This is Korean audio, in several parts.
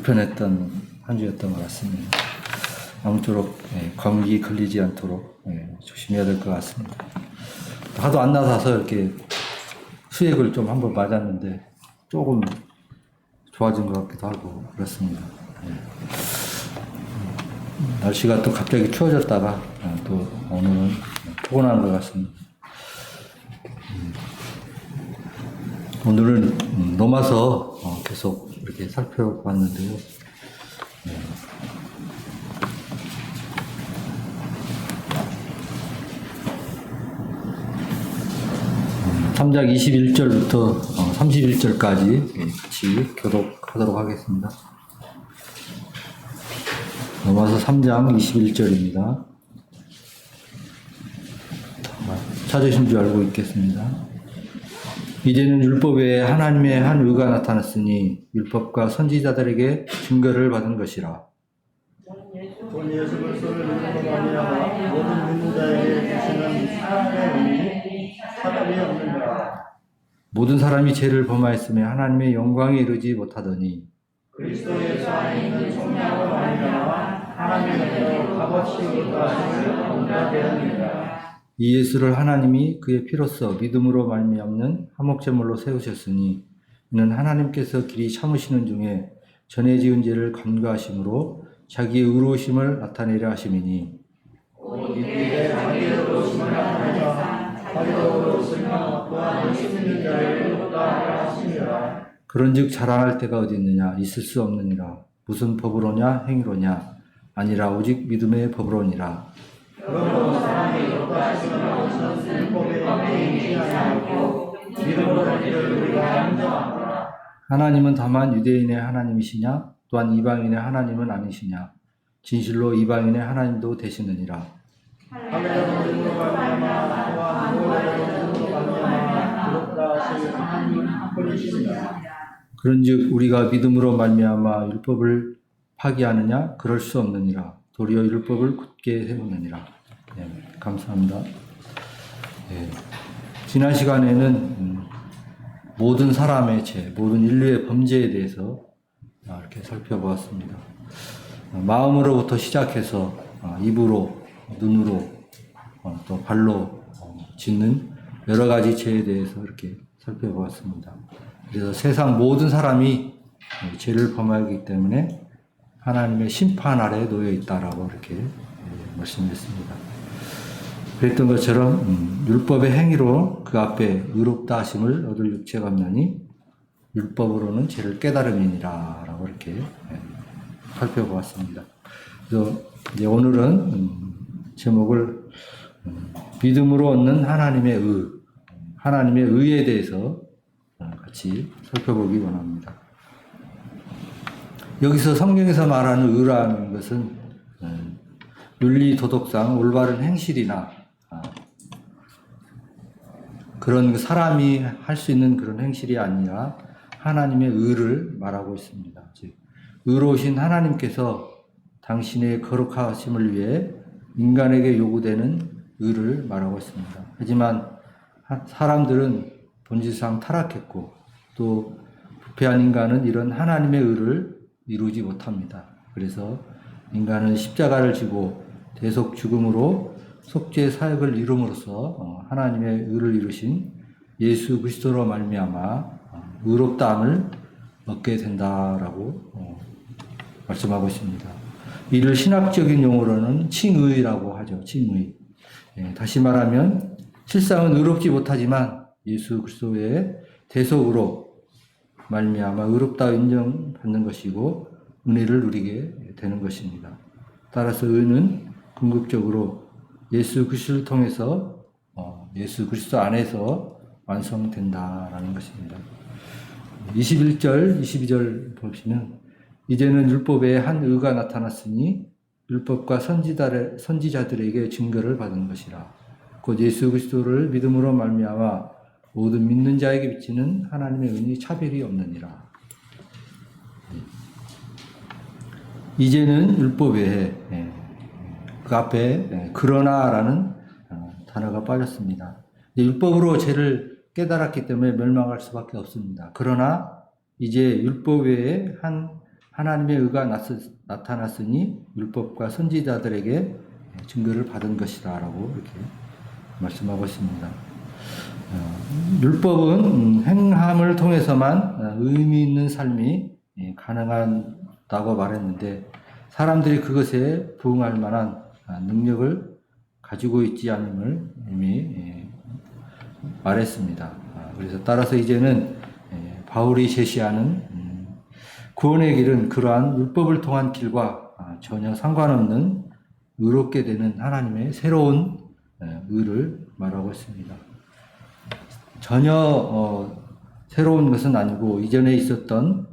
불편했던 한 주였던 것 같습니다. 아무쪼록 감기 걸리지 않도록 조심해야 될 것 같습니다. 하도 안 나서서 이렇게 수액을 좀 한번 맞았는데 조금 좋아진 것 같기도 하고 그렇습니다. 날씨가 또 갑자기 추워졌다가 또 오늘은 포근한 것 같습니다. 오늘은 로마서 계속 이렇게 살펴봤는데요. 3장 21절부터 31절까지 같이 교독하도록 하겠습니다. 로마서 3장 21절입니다. 찾으신 줄 알고 있겠습니다. 이제는 율법 외에 하나님의 한 의가 나타났으니 율법과 선지자들에게 증거를 받은 것이라. 본 예수 그리스도를 믿음으로 말미암아 모든 믿는 자에게 주시는 하나님의 은이 사람이 없느니라. 모든 사람이 죄를 범하였으며 하나님의 영광에 이르지 못하더니 그리스도 예수 안에 있는 총량으로 말미암아 하나님께로 값없이 의하심을 얻게 되었느니라. 이 예수를 하나님이 그의 피로써 믿음으로 말미암는 화목제물로 세우셨으니 이는 하나님께서 길이 참으시는 중에 전에 지은 죄를 간과하심으로 자기의 의로우심을 나타내려 하심이니 이때 자기의 의로우심을 나타내사 자기의 의로우심과 또한 예수님 자를 의롭다 하려 하심이라. 그런즉 자랑할 때가 어디 있느냐 있을 수 없느니라. 무슨 법으로냐 행위로냐 아니라 오직 믿음의 법으로니라. 그러므로 사람이 의롭다 하심을 얻으시는 율법의 행위이지 아니하고 믿음으로 되기를 우리가 인정하노라. 하나님은 다만 유대인의 하나님이시냐 또한 이방인의 하나님은 아니시냐 진실로 이방인의 하나님도 되시느니라. 할례로 믿음으로 말미암아 또한 모세로 믿음으로 말미암아 의롭다 하실 하나님 한 분이시니라. 그런즉 우리가 믿음으로 말미암아 율법을 파기하느냐 그럴 수 없느니라. 도리어 율법을 굳게 세우느니라. 감사합니다. 지난 시간에는 모든 사람의 죄, 모든 인류의 범죄에 대해서 이렇게 살펴보았습니다. 마음으로부터 시작해서 입으로, 눈으로, 또 발로 짓는 여러 가지 죄에 대해서 이렇게 살펴보았습니다. 그래서 세상 모든 사람이 죄를 범하기 때문에 하나님의 심판 아래에 놓여 있다라고 이렇게 말씀했습니다. 그랬던 것처럼 율법의 행위로 그 앞에 의롭다 하심을 얻을 육체가 없나니 율법으로는 죄를 깨달음이니라 라고 이렇게 살펴보았습니다. 그래서 이제 오늘은 제목을 믿음으로 얻는 하나님의 의, 하나님의 의에 대해서 같이 살펴보기 원합니다. 여기서 성경에서 말하는 의라는 것은 윤리 도덕상 올바른 행실이나 그런 사람이 할 수 있는 그런 행실이 아니라 하나님의 의를 말하고 있습니다. 즉 의로우신 하나님께서 당신의 거룩하심을 위해 인간에게 요구되는 의를 말하고 있습니다. 하지만 사람들은 본질상 타락했고 또 부패한 인간은 이런 하나님의 의를 이루지 못합니다. 그래서 인간은 십자가를 지고 대속 죽음으로 속죄 사역을 이룸으로써 하나님의 의를 이루신 예수 그리스도로 말미암아 의롭다함을 얻게 된다라고 말씀하고 있습니다. 이를 신학적인 용어로는 칭의라고 하죠. 칭의. 다시 말하면 실상은 의롭지 못하지만 예수 그리스도의 대속으로 말미암아 의롭다 인정받는 것이고 은혜를 누리게 되는 것입니다. 따라서 의는 궁극적으로 예수 그리스도를 통해서 예수 그리스도 안에서 완성된다라는 것입니다. 21절, 22절 보시면 이제는 율법에 한 의가 나타났으니 율법과 선지자들에게 증거를 받은 것이라. 곧 예수 그리스도를 믿음으로 말미암아 모든 믿는 자에게 비치는 하나님의 은이 차별이 없느니라. 이제는 율법 외에 그 앞에 그러나라는 단어가 빠졌습니다. 율법으로 죄를 깨달았기 때문에 멸망할 수밖에 없습니다. 그러나 이제 율법 외에 한 하나님의 의가 나타났으니 율법과 선지자들에게 증거를 받은 것이다 라고 이렇게 말씀하고 있습니다. 율법은 행함을 통해서만 의미 있는 삶이 가능하다고 말했는데 사람들이 그것에 부응할 만한 능력을 가지고 있지 않음을 이미 말했습니다. 그래서 따라서 이제는 바울이 제시하는 구원의 길은 그러한 율법을 통한 길과 전혀 상관없는 의롭게 되는 하나님의 새로운 의를 말하고 있습니다. 전혀 새로운 것은 아니고 이전에 있었던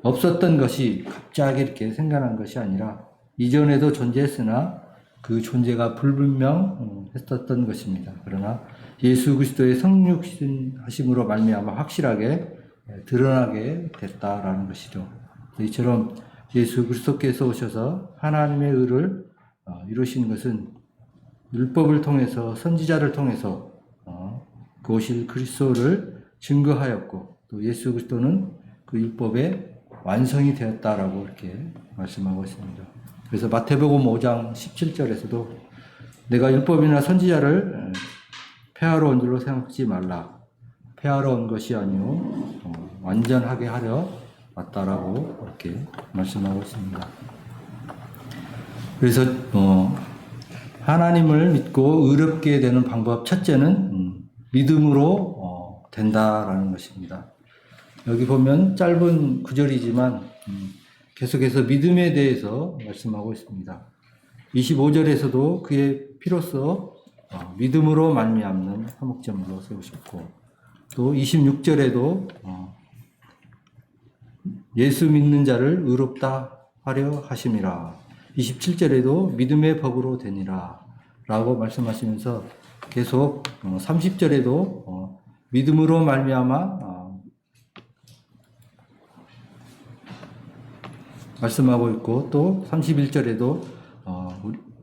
없었던 것이 갑자기 이렇게 생겨난 것이 아니라 이전에도 존재했으나 그 존재가 불분명했었던 것입니다. 그러나 예수 그리스도의 성육신하심으로 말미암아 확실하게 드러나게 됐다라는 것이죠. 이처럼 예수 그리스도께서 오셔서 하나님의 의를 이루신 것은 율법을 통해서 선지자를 통해서 그 오실 그리스도를 증거하였고 또 예수 그리스도는 그 율법의 완성이 되었다라고 이렇게 말씀하고 있습니다. 그래서 마태복음 5장 17절에서도 내가 율법이나 선지자를 폐하러 온 줄로 생각지 말라. 폐하러 온 것이 아니요 완전하게 하려 왔다라고 이렇게 말씀하고 있습니다. 그래서 하나님을 믿고 의롭게 되는 방법 첫째는 믿음으로 된다라는 것입니다. 여기 보면 짧은 구절이지만 계속해서 믿음에 대해서 말씀하고 있습니다. 25절에서도 그의 피로써 믿음으로 말미암는 화목제물로 세우셨고 또 26절에도 예수 믿는 자를 의롭다 하려 하심이라 27절에도 믿음의 법으로 되니라 라고 말씀하시면서 계속 30절에도 믿음으로 말미암아 말씀하고 있고 또 31절에도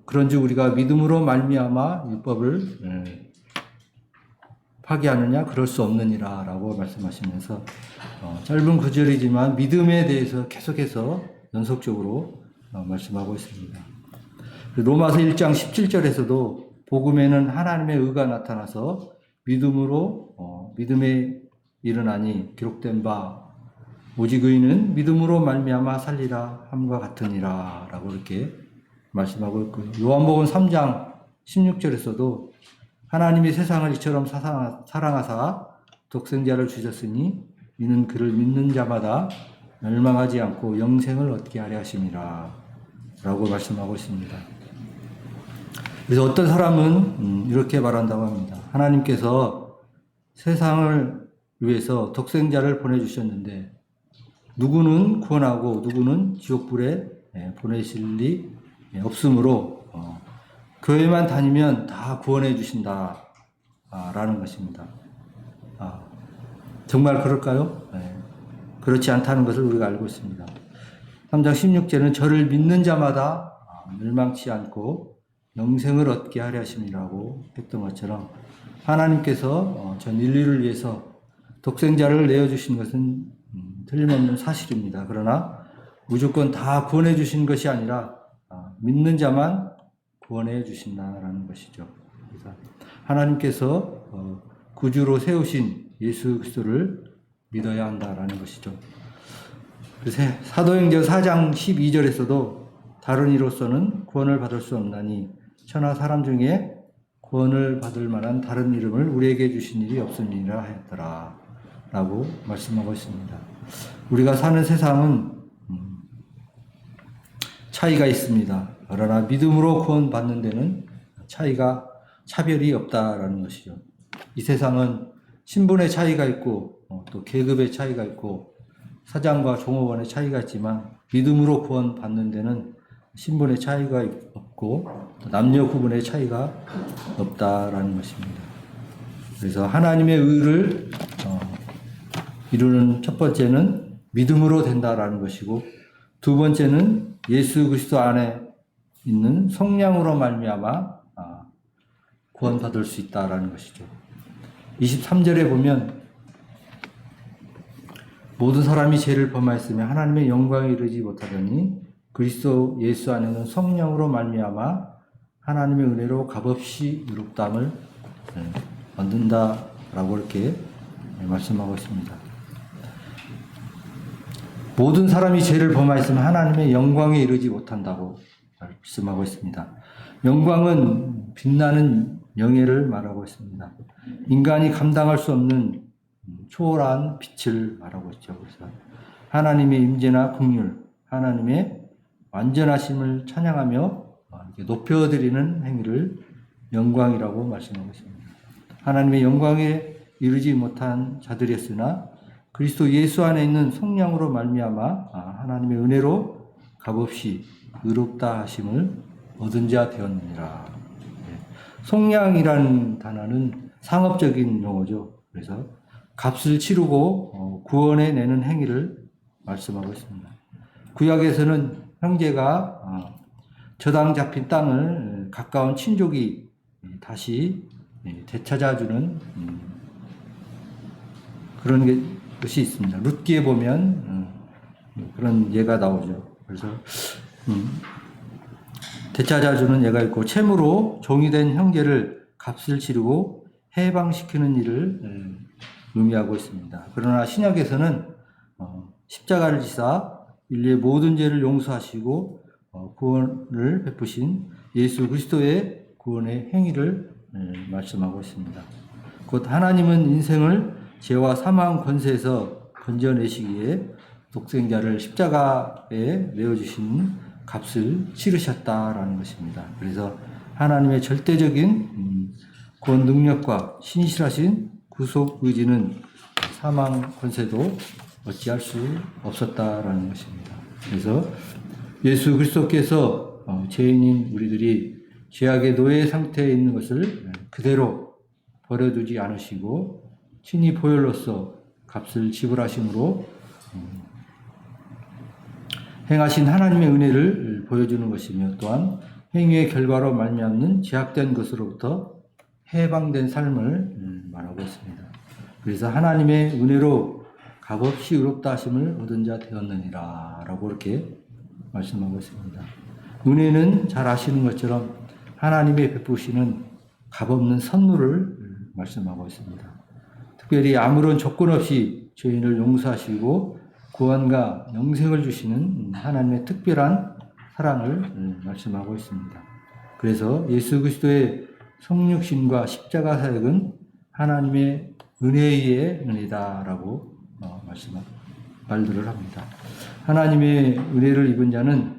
그런즉 우리가 믿음으로 말미암아 율법을 파기하느냐 그럴 수 없느니라 라고 말씀하시면서 짧은 구절이지만 믿음에 대해서 계속해서 연속적으로 말씀하고 있습니다. 로마서 1장 17절에서도 복음에는 하나님의 의가 나타나서 믿음으로 믿음에 일어나니 기록된 바 오직 의인은 믿음으로 말미암아 살리라 함과 같으니라 라고 이렇게 말씀하고 있고요. 요한복음 3장 16절에서도 하나님이 세상을 이처럼 사랑하사 독생자를 주셨으니 이는 그를 믿는 자마다 멸망하지 않고 영생을 얻게 하려 하심이라 라고 말씀하고 있습니다. 그래서 어떤 사람은 이렇게 말한다고 합니다. 하나님께서 세상을 위해서 독생자를 보내주셨는데 누구는 구원하고 누구는 지옥불에 보내실 리 없으므로 교회만 다니면 다 구원해 주신다 라는 것입니다. 정말 그럴까요? 그렇지 않다는 것을 우리가 알고 있습니다. 3장 16절은 저를 믿는 자마다 멸망치 않고 영생을 얻게 하려 하심이라고 했던 것처럼 하나님께서 전 인류를 위해서 독생자를 내어주신 것은 틀림없는 사실입니다. 그러나 무조건 다 구원해 주신 것이 아니라 믿는 자만 구원해 주신다라는 것이죠. 그래서 하나님께서 구주로 세우신 예수 그리스도를 믿어야 한다라는 것이죠. 그래서 사도행전 4장 12절에서도 다른 이로서는 구원을 받을 수 없나니 천하 사람 중에 구원을 받을 만한 다른 이름을 우리에게 주신 일이 없음이라 하였더라 라고 말씀하고 있습니다. 우리가 사는 세상은 차이가 있습니다. 그러나 믿음으로 구원받는 데는 차별이 없다라는 것이죠. 이 세상은 신분의 차이가 있고 또 계급의 차이가 있고 사장과 종업원의 차이가 있지만 믿음으로 구원받는 데는 신분의 차이가 없고 남녀 구분의 차이가 없다라는 것입니다. 그래서 하나님의 의를 이루는 첫 번째는 믿음으로 된다라는 것이고 두 번째는 예수 그리스도 안에 있는 성령으로 말미암아 구원받을 수 있다라는 것이죠. 23절에 보면 모든 사람이 죄를 범하였으며 하나님의 영광에 이르지 못하더니 그리스도 예수 안에는 성령으로 말미암아 하나님의 은혜로 값없이 의롭다함을 얻는다라고 이렇게 말씀하고 있습니다. 모든 사람이 죄를 범하였으면 하나님의 영광에 이르지 못한다고 말씀하고 있습니다. 영광은 빛나는 영예를 말하고 있습니다. 인간이 감당할 수 없는 초월한 빛을 말하고 있죠. 그래서 하나님의 임재나 긍휼, 하나님의 완전하심을 찬양하며 높여드리는 행위를 영광이라고 말씀하고 있습니다. 하나님의 영광에 이르지 못한 자들이었으나 그리스도 예수 안에 있는 성령으로 말미암아 하나님의 은혜로 값없이 의롭다 하심을 얻은 자 되었느니라. 속량이라는 단어는 상업적인 용어죠. 그래서 값을 치르고 구원해 내는 행위를 말씀하고 있습니다. 구약에서는 형제가 저당 잡힌 땅을 가까운 친족이 다시 되찾아주는 그런 것이 있습니다. 룻기에 보면 그런 예가 나오죠. 그래서 되찾아주는 예가 있고 채무로 종이 된 형제를 값을 치르고 해방시키는 일을 의미하고 있습니다. 그러나 신약에서는 십자가를 지사 인류의 모든 죄를 용서하시고 구원을 베푸신 예수 그리스도의 구원의 행위를 말씀하고 있습니다. 곧 하나님은 인생을 죄와 사망 권세에서 건져내시기에 독생자를 십자가에 내어주신 값을 치르셨다라는 것입니다. 그래서 하나님의 절대적인 구원 능력과 신실하신 구속 의지는 사망 권세도 어찌할 수 없었다라는 것입니다. 그래서 예수 그리스도께서 죄인인 우리들이 죄악의 노예 상태에 있는 것을 그대로 버려두지 않으시고 친히 보혈로서 값을 지불하심으로 행하신 하나님의 은혜를 보여주는 것이며 또한 행위의 결과로 말미암는 제약된 것으로부터 해방된 삶을 말하고 있습니다. 그래서 하나님의 은혜로 값없이 의롭다 하심을 얻은 자 되었느니라 라고 이렇게 말씀하고 있습니다. 은혜는 잘 아시는 것처럼 하나님의 베푸시는 값없는 선물을 말씀하고 있습니다. 특별히 아무런 조건 없이 죄인을 용서하시고 구원과 영생을 주시는 하나님의 특별한 사랑을 말씀하고 있습니다. 그래서 예수 그리스도의 성육신과 십자가 사역은 하나님의 은혜의 은혜다라고 말들을 합니다. 하나님의 은혜를 입은 자는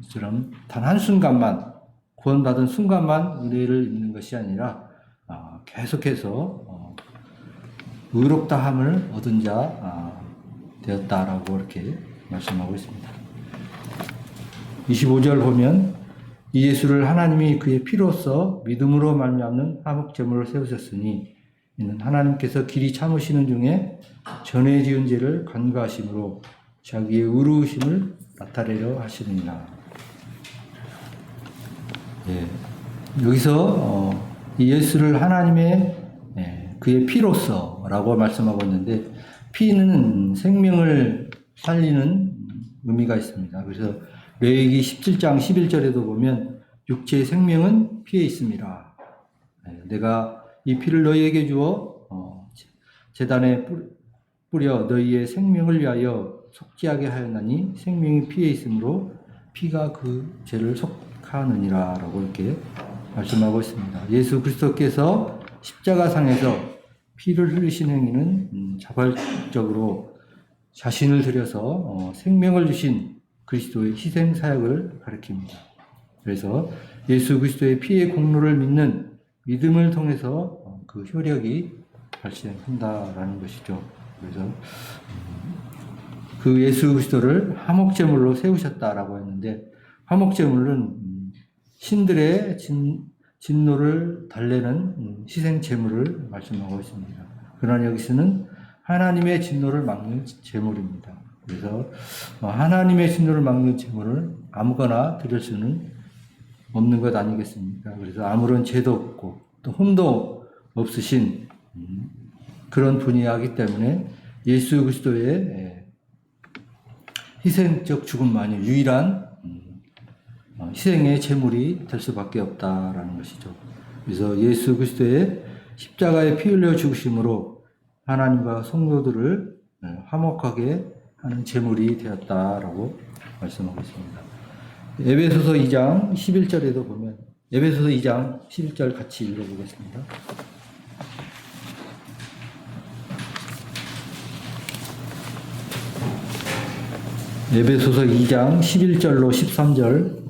이처럼 단 한순간만 구원받은 순간만 은혜를 입는 것이 아니라 계속해서 의롭다함을 얻은 자 되었다라고 이렇게 말씀하고 있습니다. 25절 보면 이 예수를 하나님이 그의 피로써 믿음으로 말미암는 화목제물을 세우셨으니 이는 하나님께서 길이 참으시는 중에 전에 지은 죄를 간과하심으로 자기의 의로우심을 나타내려 하시느니라. 여기서 이 예수를 하나님의 그의 피로써라고 말씀하고 있는데 피는 생명을 살리는 의미가 있습니다. 그래서 레위기 17장 11절에도 보면 육체의 생명은 피에 있습니다. 내가 이 피를 너희에게 주어 제단에 뿌려 너희의 생명을 위하여 속죄하게 하였나니 생명이 피에 있으므로 피가 그 죄를 속하느니라 라고 이렇게 말씀하고 있습니다. 예수 그리스도께서 십자가상에서 피를 흘리신 행위는 자발적으로 자신을 들여서 생명을 주신 그리스도의 희생 사역을 가리킵니다. 그래서 예수 그리스도의 피의 공로를 믿는 믿음을 통해서 그 효력이 발생한다라는 것이죠. 그래서 그 예수 그리스도를 화목제물로 세우셨다라고 했는데 화목제물은 신들의 진노를 달래는 희생 제물을 말씀하고 있습니다. 그러나 여기서는 하나님의 진노를 막는 제물입니다. 그래서 하나님의 진노를 막는 제물을 아무거나 드릴 수는 없는 것 아니겠습니까? 그래서 아무런 죄도 없고 또 흠도 없으신 그런 분이하기 때문에 예수 그리스도의 희생적 죽음만이 유일한 희생의 제물이 될 수밖에 없다라는 것이죠. 그래서 예수 그리스도의 십자가에 피 흘려 죽으심으로 하나님과 성도들을 화목하게 하는 제물이 되었다라고 말씀하고 있습니다. 에베소서 2장 11절에도 보면 에베소서 2장 11절 같이 읽어보겠습니다. 에베소서 2장 11절로 13절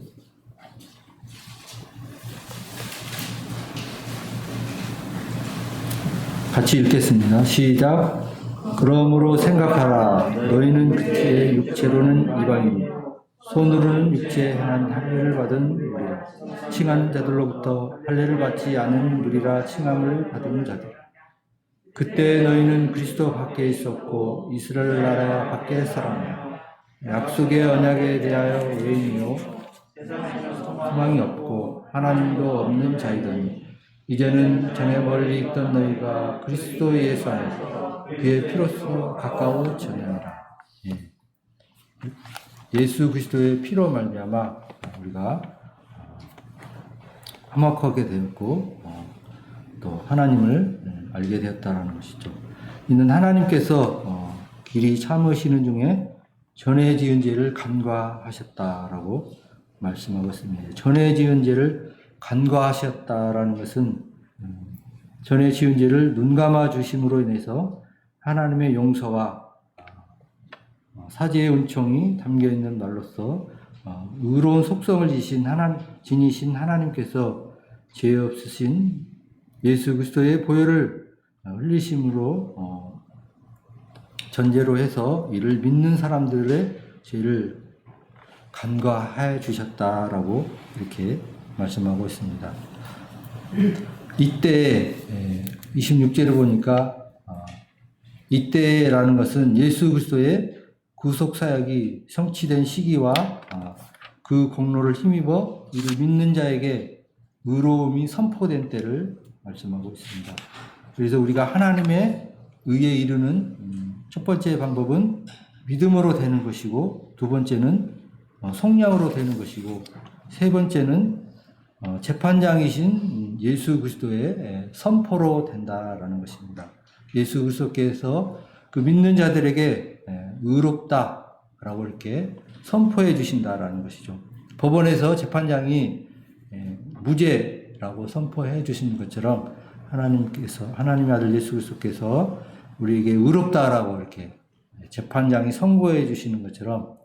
같이 읽겠습니다. 시작. 그러므로 생각하라. 너희는 그때의 육체로는 이방인, 손으로는 육체에 행한 할례를 받은 무리라. 칭한 자들로부터 할례를 받지 않은 무리라 칭함을 받은 자들. 그때 너희는 그리스도 밖에 있었고 이스라엘 나라 밖에 사람이야. 약속의 언약에 대하여 외인이요 소망이 없고 하나님도 없는 자이더니 이제는 전에 멀리 있던 너희가 그리스도 예수 안에서 그의 피로써 가까워졌느니라. 예수 그리스도의 피로 말미암아 우리가 화목하게 되었고 또 하나님을 알게 되었다는 것이죠. 이는 하나님께서 길이 참으시는 중에 전에 지은 죄를 간과하셨다라고 말씀하고 있습니다. 전에 지은 죄를 간과하셨다라는 것은 전에 지은 죄를 눈감아 주심으로 인해서 하나님의 용서와 사죄의 은총이 담겨 있는 말로써 의로운 속성을 지니신 하나님께서 죄 없으신 예수 그리스도의 보혈을 흘리심으로 전제로 해서 이를 믿는 사람들의 죄를 간과해 주셨다라고 이렇게 말씀하고 있습니다. 이때 26절을 보니까 이때라는 것은 예수 그리스도의 구속 사역이 성취된 시기와 그 공로를 힘입어 이를 믿는 자에게 의로움이 선포된 때를 말씀하고 있습니다. 그래서 우리가 하나님의 의에 이르는 첫 번째 방법은 믿음으로 되는 것이고, 두 번째는 속량으로 되는 것이고, 세 번째는 재판장이신 예수 그리스도의 선포로 된다라는 것입니다. 예수 그리스도께서 그 믿는 자들에게 의롭다라고 이렇게 선포해 주신다라는 것이죠. 법원에서 재판장이 무죄라고 선포해 주신 것처럼 하나님의 아들 예수 그리스도께서 우리에게 의롭다라고 이렇게 재판장이 선고해 주시는 것처럼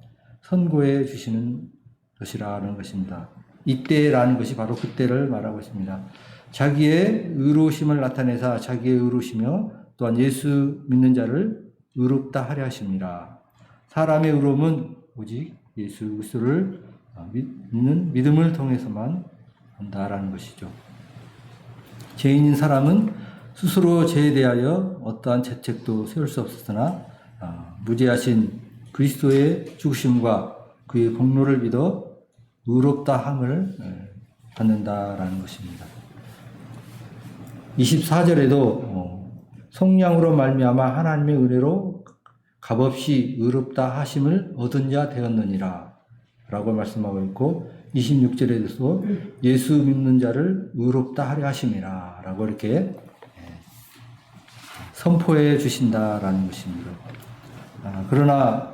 선고해 주시는 것이라는 것입니다. 이때라는 것이 바로 그때를 말하고 있습니다. 자기의 의로우심을 나타내사 자기의 의로우시며 또한 예수 믿는 자를 의롭다 하려 하십니다. 사람의 의로움은 오직 예수 그리스도를 믿는 믿음을 통해서만 한다라는 것이죠. 죄인인 사람은 스스로 죄에 대하여 어떠한 죄책도 세울 수 없었으나 무죄하신 그리스도의 죽으심과 그의 공로를 믿어 의롭다 함을 받는다라는 것입니다. 24절에도 속량으로 말미암아 하나님의 은혜로 값없이 의롭다 하심을 얻은 자 되었느니라 라고 말씀하고 있고, 26절에도 예수 믿는 자를 의롭다 하려 하심이라 라고 이렇게 선포해 주신다라는 것입니다. 그러나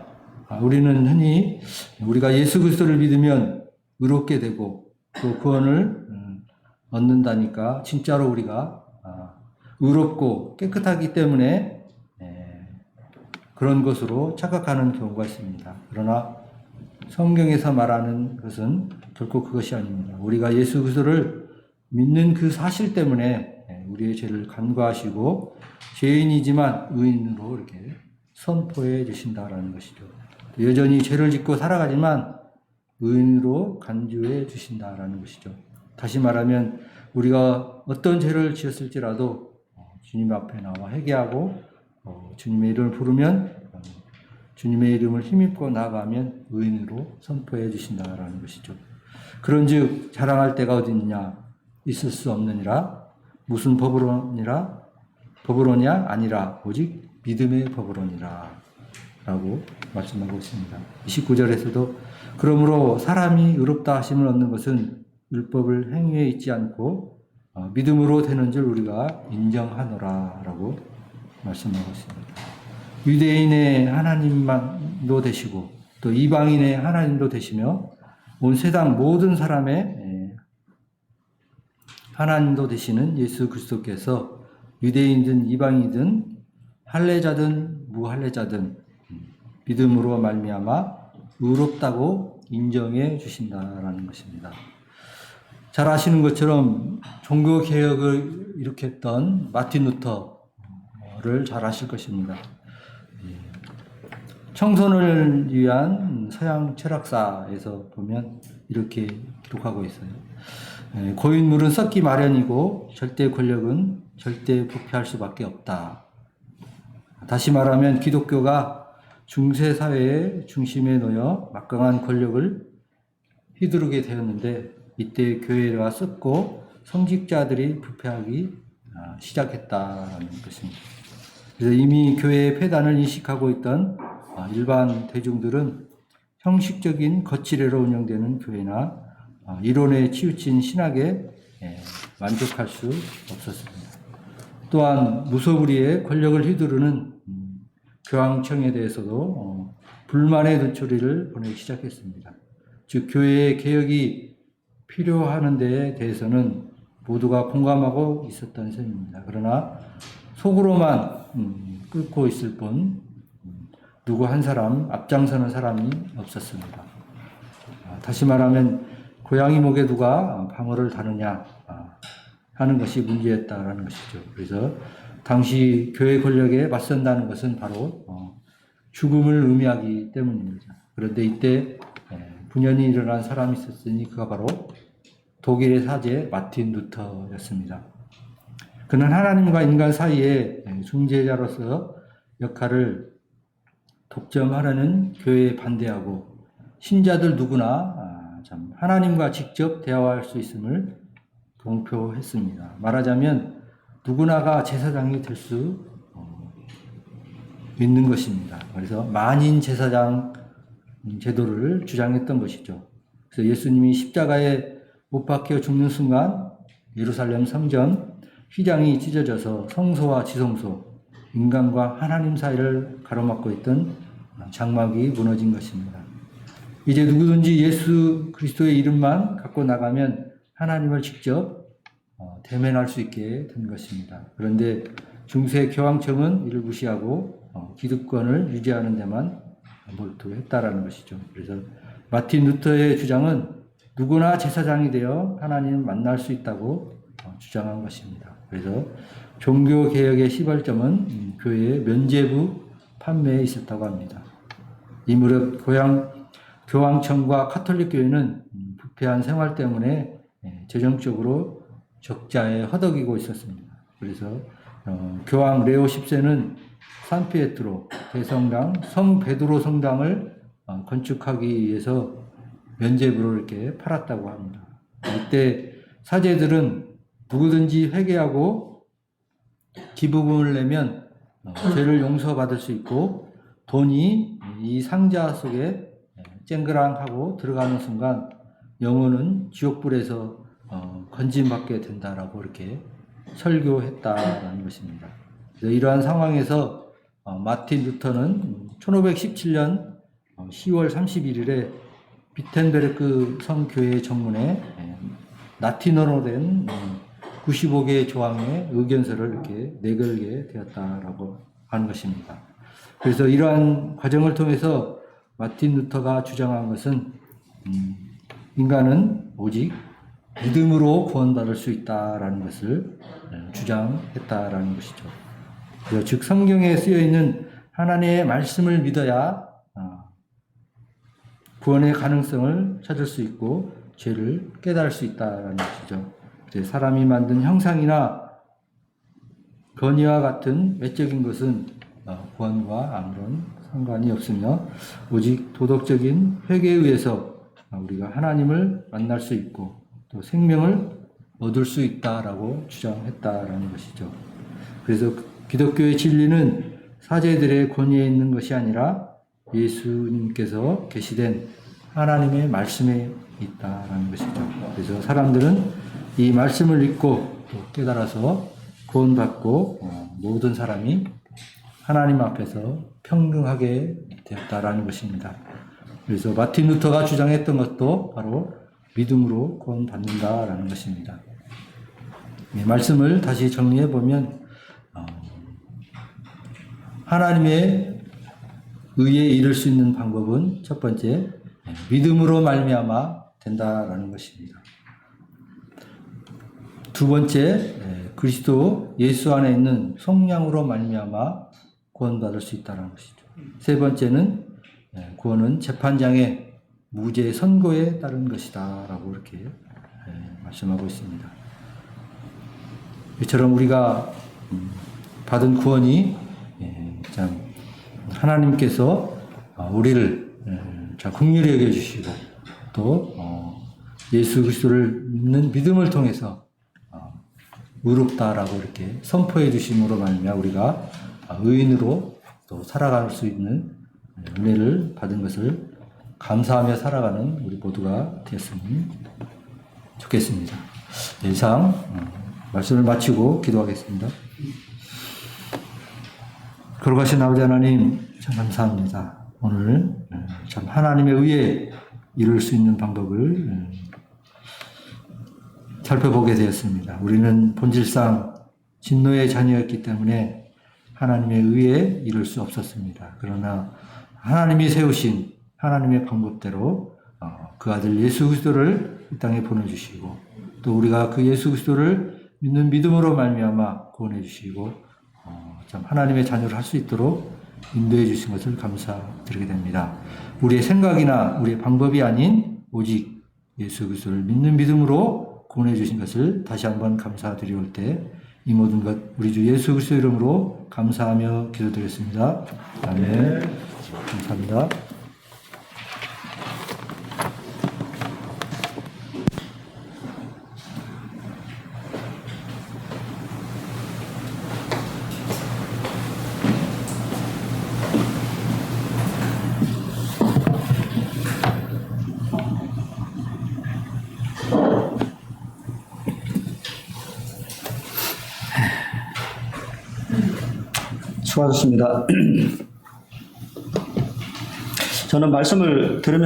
우리는 흔히 우리가 예수 그리스도를 믿으면 의롭게 되고 또 구원을 얻는다니까 진짜로 우리가 의롭고 깨끗하기 때문에 그런 것으로 착각하는 경우가 있습니다. 그러나 성경에서 말하는 것은 결코 그것이 아닙니다. 우리가 예수 그리스도를 믿는 그 사실 때문에 우리의 죄를 간과하시고 죄인이지만 의인으로 이렇게 선포해 주신다라는 것이죠. 여전히 죄를 짓고 살아가지만 의인으로 간주해 주신다라는 것이죠. 다시 말하면 우리가 어떤 죄를 지었을지라도 주님 앞에 나와 회개하고 주님의 이름을 부르면 주님의 이름을 힘입고 나아가면 의인으로 선포해 주신다라는 것이죠. 그런즉 자랑할 데가 어디 있느냐? 있을 수 없느니라. 무슨 법으로냐? 아니라 오직 믿음의 법으로니라. 라고 말씀하고 있습니다. 29절에서도 그러므로 사람이 의롭다 하심을 얻는 것은 율법을 행위에 있지 않고 믿음으로 되는 줄 우리가 인정하노라 라고 말씀하고 있습니다. 유대인의 하나님만도 되시고 또 이방인의 하나님도 되시며 온 세상 모든 사람의 하나님도 되시는 예수 그리스도께서 유대인이든 이방인이든 할례자든 무할례자든 믿음으로 말미암아 의롭다고 인정해 주신다라는 것입니다. 잘 아시는 것처럼 종교 개혁을 일으켰던 마틴 루터를 잘 아실 것입니다. 청소년을 위한 서양 철학사에서 보면 이렇게 기록하고 있어요. 고인물은 썩기 마련이고 절대 권력은 절대 부패할 수밖에 없다. 다시 말하면 기독교가 중세 사회의 중심에 놓여 막강한 권력을 휘두르게 되었는데 이때 교회가 썩고 성직자들이 부패하기 시작했다는 것입니다. 그래서 이미 교회의 폐단을 인식하고 있던 일반 대중들은 형식적인 거칠애로 운영되는 교회나 이론에 치우친 신학에 만족할 수 없었습니다. 또한 무소불위의 권력을 휘두르는 교황청에 대해서도 불만의 눈초리를 보내기 시작했습니다. 즉 교회의 개혁이 필요하는 데에 대해서는 모두가 공감하고 있었던 셈입니다. 그러나 속으로만 끓고 있을 뿐 누구 한 사람 앞장서는 사람이 없었습니다. 다시 말하면 고양이 목에 누가 방어를 다느냐 하는 것이 문제였다라는 것이죠. 그래서 당시 교회 권력에 맞선다는 것은 바로 죽음을 의미하기 때문입니다. 그런데 이때 분연히 일어난 사람이 있었으니 그가 바로 독일의 사제 마틴 루터였습니다. 그는 하나님과 인간 사이에 중재자로서 역할을 독점하려는 교회에 반대하고 신자들 누구나 하나님과 직접 대화할 수 있음을 공표했습니다. 말하자면 누구나가 제사장이 될 수 있는 것입니다. 그래서 만인 제사장 제도를 주장했던 것이죠. 그래서 예수님이 십자가에 못 박혀 죽는 순간 예루살렘 성전 휘장이 찢어져서 성소와 지성소, 인간과 하나님 사이를 가로막고 있던 장막이 무너진 것입니다. 이제 누구든지 예수 그리스도의 이름만 갖고 나가면 하나님을 직접 대면할 수 있게 된 것입니다. 그런데 중세 교황청은 이를 무시하고 기득권을 유지하는 데만 몰두했다라는 것이죠. 그래서 마틴 루터의 주장은 누구나 제사장이 되어 하나님을 만날 수 있다고 주장한 것입니다. 그래서 종교 개혁의 시발점은 교회의 면죄부 판매에 있었다고 합니다. 이 무렵 교황청과 카톨릭 교회는 부패한 생활 때문에 재정적으로 적자에 허덕이고 있었습니다. 그래서 교황 레오 10세는 산피에트로 대성당 성 베드로 성당을 건축하기 위해서 면죄부를 이렇게 팔았다고 합니다. 이때 사제들은 누구든지 회개하고 기부금을 내면 죄를 용서받을 수 있고 돈이 이 상자 속에 쨍그랑하고 들어가는 순간 영혼은 지옥불에서 건진받게 된다라고 이렇게 설교했다라는 것입니다. 이러한 상황에서 마틴 루터는 1517년 10월 31일에 비텐베르크 성교회 정문에 라틴어로 된 95개의 조항의 의견서를 이렇게 내걸게 되었다라고 하는 것입니다. 그래서 이러한 과정을 통해서 마틴 루터가 주장한 것은 인간은 오직 믿음으로 구원받을 수 있다라는 것을 주장했다라는 것이죠. 즉 성경에 쓰여 있는 하나님의 말씀을 믿어야 구원의 가능성을 찾을 수 있고 죄를 깨달을 수 있다라는 것이죠. 사람이 만든 형상이나 건의와 같은 외적인 것은 구원과 아무런 상관이 없으며 오직 도덕적인 회개에 의해서 우리가 하나님을 만날 수 있고 또 생명을 얻을 수 있다라고 주장했다라는 것이죠. 그래서 기독교의 진리는 사제들의 권위에 있는 것이 아니라 예수님께서 계시된 하나님의 말씀에 있다라는 것이죠. 그래서 사람들은 이 말씀을 읽고 또 깨달아서 구원받고 모든 사람이 하나님 앞에서 평등하게 되었다라는 것입니다. 그래서 마틴 루터가 주장했던 것도 바로 믿음으로 구원받는다라는 것입니다. 말씀을 다시 정리해 보면 하나님의 의에 이를 수 있는 방법은 첫 번째 믿음으로 말미암아 된다라는 것입니다. 두 번째 그리스도 예수 안에 있는 성령으로 말미암아 구원받을 수 있다는 것이죠. 세 번째는 구원은 재판장의 무죄 선고에 따른 것이다라고 이렇게 말씀하고 있습니다. 이처럼 우리가 받은 구원이 참 하나님께서 우리를 참 긍휼히 여겨주시고 또 예수 그리스도를 믿는 믿음을 통해서 의롭다라고 이렇게 선포해 주심으로 말미암아 우리가 의인으로 또 살아갈 수 있는 은혜를 받은 것을 감사하며 살아가는 우리 모두가 되었으면 좋겠습니다. 이상 말씀을 마치고 기도하겠습니다. 거룩하신 아버지 하나님 참 감사합니다. 오늘 참 하나님의 의에 이룰 수 있는 방법을 살펴보게 되었습니다. 우리는 본질상 진노의 자녀였기 때문에 하나님의 의에 이룰 수 없었습니다. 그러나 하나님이 세우신 하나님의 방법대로 그 아들 예수 그리스도를 이 땅에 보내주시고 또 우리가 그 예수 그리스도를 믿는 믿음으로 말미암아 구원해 주시고 참 하나님의 자녀를 할 수 있도록 인도해 주신 것을 감사드리게 됩니다. 우리의 생각이나 우리의 방법이 아닌 오직 예수 그리스도를 믿는 믿음으로 구원해 주신 것을 다시 한번 감사드리올 때 이 모든 것 우리 주 예수 그리스도 이름으로 감사하며 기도드리겠습니다. 아멘. 감사합니다. 수고하셨습니다. 저는 말씀을 들으면